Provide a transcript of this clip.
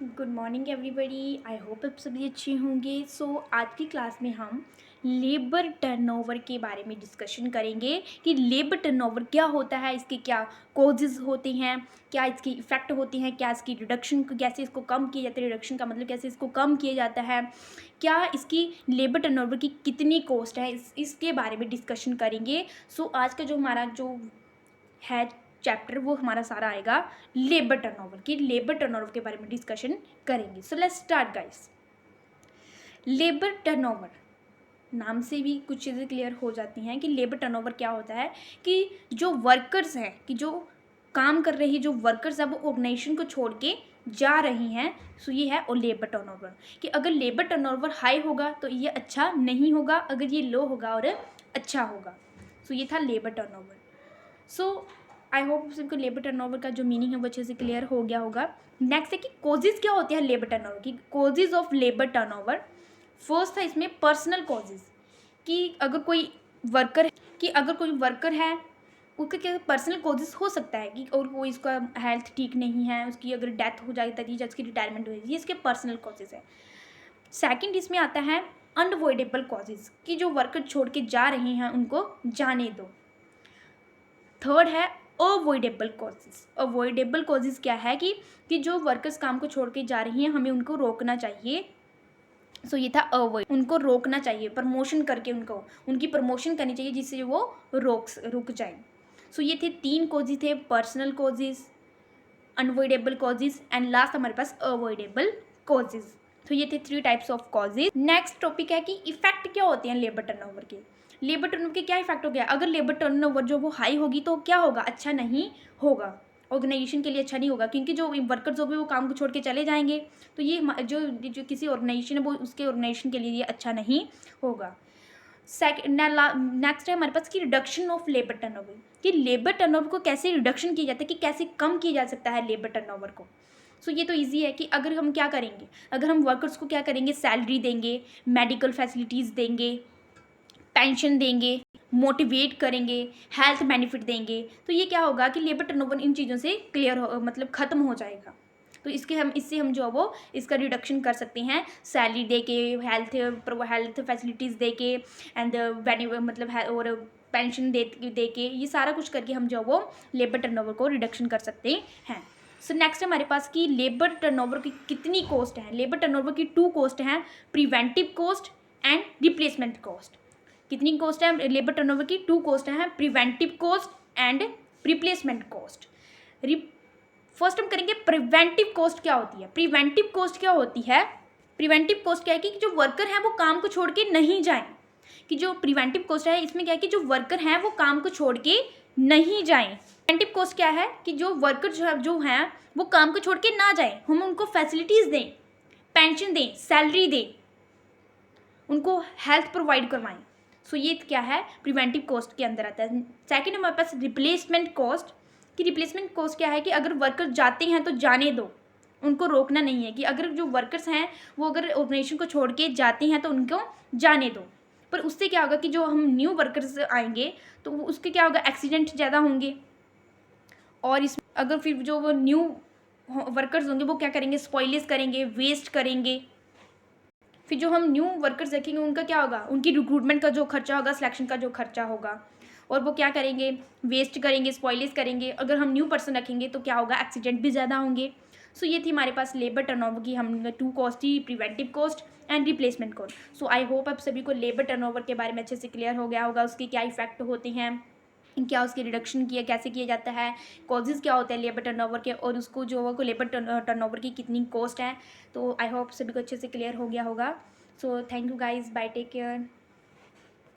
Good morning everybody. I hope आप सभी अच्छे होंगे। आज की क्लास में हम लेबर टर्नओवर के बारे में डिस्कशन करेंगे कि लेबर टर्नओवर क्या होता है, इसके क्या कॉजेज़ होते हैं, क्या इसके इफ़ेक्ट होते हैं, क्या इसकी रिडक्शन कैसे इसको कम किया जाता है, रिडक्शन का मतलब कैसे इसको कम किया जाता है, क्या इसकी लेबर टर्नओवर की कितनी कॉस्ट है, इसके बारे में डिस्कशन करेंगे। आज का जो हमारा जो है चैप्टर वो हमारा सारा आएगा लेबर टर्नओवर की। लेबर टर्नओवर के बारे में डिस्कशन करेंगे। So let's start guys. Labour turnover नाम से भी कुछ चीज़ें क्लियर हो जाती हैं कि लेबर टर्नओवर क्या होता है कि जो वर्कर्स हैं, कि जो काम कर रही जो वर्कर्स हैं वो ऑर्गेनाइजेशन को छोड़ के जा रही हैं। सो ये है और लेबर टर्नओवर कि अगर लेबर टर्नओवर हाई होगा तो ये अच्छा नहीं होगा, अगर ये लो होगा और अच्छा होगा। सो ये था labour turnover. So I hope सबको लेबर टर्नओवर का जो मीनिंग है वो अच्छे से क्लियर हो गया होगा। नेक्स्ट है कि कॉजेज़ क्या होते हैं लेबर टर्नओवर की। Causes of labour turnover, first था इसमें पर्सनल कॉजेज़ कि अगर कोई वर्कर है उसका क्या पर्सनल कॉजेज़ हो सकता है कि और वो इसका हेल्थ ठीक नहीं है, उसकी अगर डेथ हो जाए तभी उसकी रिटायरमेंट हो जाएगी, ये इसके पर्सनल कॉजेज़ है। सेकंड इसमें आता है अनअवॉइडेबल कॉजेज़ कि जो वर्कर छोड़ के जा रहे हैं उनको जाने दो। थर्ड है अवॉइडेबल कॉजेज़। अवॉइडेबल कॉजेज़ क्या है कि जो वर्कर्स काम को छोड़ के जा रही हैं हमें उनको रोकना चाहिए। ये था अवॉइड, उनको रोकना चाहिए, प्रमोशन करके उनकी प्रमोशन करनी चाहिए जिससे वो रुक जाए। ये थे 3 कॉजेज़ थे, personal causes, unavoidable causes and last हमारे पास अवॉइडेबल कॉजेज़। ये थे 3 types of causes. Next topic है कि इफेक्ट क्या होते हैं लेबर टर्नओवर के। लेबर टर्नओवर के क्या इफेक्ट हो गया, अगर लेबर टर्नओवर जो वो हाई होगी तो क्या होगा, अच्छा नहीं होगा, ऑर्गेनाइजेशन के लिए अच्छा नहीं होगा क्योंकि जो वर्कर्स होंगे वो काम को छोड़ के चले जाएंगे। तो ये जो किसी ऑर्गेनाइजेशन है वो उसके ऑर्गेनाइजेशन के लिए ये अच्छा नहीं होगा। नेक्स्ट है हमारे पास कि रिडक्शन ऑफ लेबर टर्नओवर, कि लेबर टर्नओवर को कैसे रिडक्शन किया जाता है, कि कैसे कम किया जा सकता है लेबर टर्नओवर को। ये तो इजी है कि अगर हम क्या करेंगे, अगर हम वर्कर्स को क्या करेंगे, सैलरी देंगे, मेडिकल फैसिलिटीज़ देंगे, पेंशन देंगे, मोटिवेट करेंगे, हेल्थ बेनिफिट देंगे, तो ये क्या होगा कि लेबर टर्नओवर इन चीज़ों से क्लियर हो मतलब ख़त्म हो जाएगा। तो इससे हम जो है वो इसका रिडक्शन कर सकते हैं, सैलरी दे के, हेल्थ फैसिलिटीज़ दे के एंड मतलब है और पेंशन दे के, ये सारा कुछ करके हम जो है वो लेबर टर्नओवर को रिडक्शन कर सकते हैं। नेक्स्ट हमारे पास कि लेबर टर्नओवर की कितनी कॉस्ट है। लेबर टर्नओवर की 2 कॉस्ट हैं, preventive cost and replacement cost. कितनी कॉस्ट है लेबर टर्नओवर की, 2 कॉस्ट हैं, preventive cost and replacement cost. First हम करेंगे प्रिवेंटिव कॉस्ट क्या होती है। प्रिवेंटिव कॉस्ट क्या होती है, प्रिवेंटिव कॉस्ट क्या है कि जो वर्कर है वो काम को छोड़ के नहीं जाए, कि जो प्रिवेंटिव कॉस्ट है इसमें क्या है कि जो वर्कर हैं वो काम को छोड़ के नहीं जाएं। प्रिवेंटिव कॉस्ट क्या है कि जो वर्कर जो हैं वो काम को छोड़ के ना जाए, हम उनको फैसिलिटीज़ दें, पेंशन दें, सैलरी दें, उनको हेल्थ प्रोवाइड करवाएं। ये क्या है, प्रिवेंटिव कॉस्ट के अंदर आता है। सेकंड हमारे पास रिप्लेसमेंट कॉस्ट, कि रिप्लेसमेंट कॉस्ट क्या है कि अगर वर्कर जाते हैं तो जाने दो, उनको रोकना नहीं है, कि अगर जो वर्कर्स हैं वो अगर ऑर्गेनाइजेशन को छोड़ के जाते हैं तो उनको जाने दो। पर उससे क्या होगा कि जो हम न्यू वर्कर्स आएंगे तो उसके क्या होगा, एक्सीडेंट ज़्यादा होंगे, और इस अगर फिर जो वो न्यू वर्कर्स होंगे वो क्या करेंगे, स्पॉइलेज करेंगे, वेस्ट करेंगे। फिर जो हम न्यू वर्कर्स रखेंगे उनका क्या होगा, उनकी रिक्रूटमेंट का जो खर्चा होगा, सिलेक्शन का जो खर्चा होगा, और वो क्या करेंगे, वेस्ट करेंगे, स्पॉइलेज करेंगे। अगर हम न्यू पर्सन रखेंगे तो क्या होगा, एक्सीडेंट भी ज़्यादा होंगे। ये थी हमारे पास लेबर टर्नओवर की हम 2 कॉस्ट थी, preventive cost and replacement cost. I hope आप सभी को लेबर टर्नओवर के बारे में अच्छे से क्लियर हो गया होगा, उसके क्या इफेक्ट होते हैं, क्या उसकी रिडक्शन किया कैसे किया जाता है, कॉजेज़ क्या होते हैं लेबर टर्नओवर के, और उसको जो वो लेबर टर्नओवर की कितनी कॉस्ट है। तो आई होप सभी को अच्छे से क्लियर हो गया होगा। Thank you guys, bye, take care.